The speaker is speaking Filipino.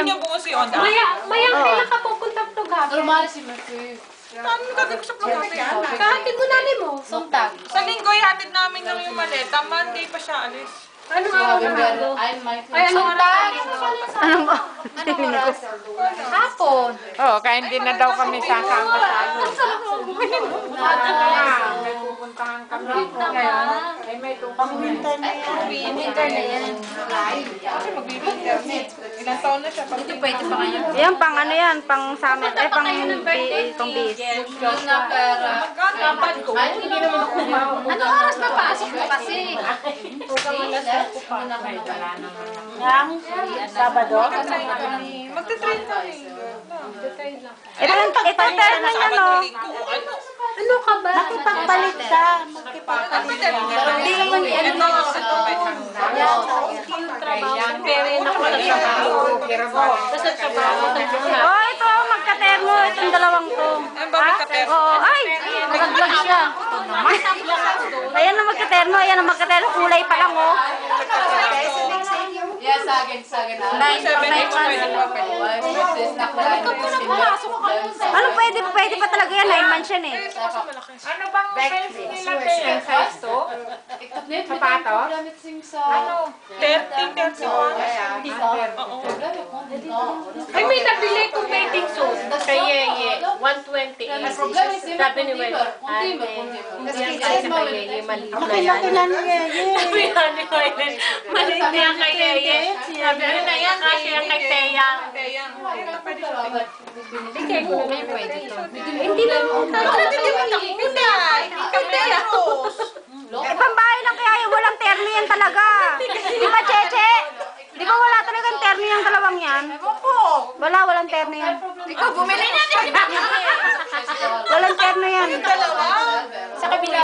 Niya bukas yun. Mayang kailan ka pupunta to gabi? Normal si Mercury. Saan ka sa program? Kahatid mo namin mo. Suntag. Sa linggo, ihatid namin lang yung maleta. Monday pa siya alis. Anong araw na hago? Ay, anong Suntag. Anong ba? Anong oras? Hapon. Oo, kaya hindi na daw kami sasama sa ano. May pupuntahan kami. Ngayon, ay may Pang-winter na yan. Winter na yan. Kasi mag-internet. Ilang taon na siya. Hindi pwede pa kayo. Yan, pang ano yan, pang summer. Eh, pang pang bis. Yung na pera. Magkano ko? Ay, hindi naman ako kumao. Anong oras na pasok mo kasi? Yang? Sabado? Magte-train kami. Ito turn na yan, no? Ano ka ba? Makipagpalit ka. Makipagpalit ka. Hindi naman ito. Oh, ito, magkatermo. Itong dalawang to. Ano ba magka-pero? Oo, ay! Nag-vlog siya. Ayan na magkatermo, ayan na magkatermo. Kulay pa lang, oh. Yes, sagin. Ano, pwede pa talaga yan. 9 months yan, eh. Ano bang size size to? Sapato? Ano? 30, 31. Ay, may nabili kong wedding suit. Kay Yeye. 128. Sabi ni Welo. Ay, hindi yan kaya sa kay Yeye. Maliit na yan. Laki na niya, yeah. Sabi nga ni Welo. Maliit na yan kay Yeye. Sabi ano na yan kasi yan kay Teyang. Hindi ko na yung pwede to. Hindi na. Hindi. Eh, pambahay lang kaya yung walang terno yan talaga. Di ba, Cheche? Di ba wala talagang terno yung dalawang yan? Walang terno yan. Ikaw, bumili na din. Walang terno yan. Dalawa. Sa kabila.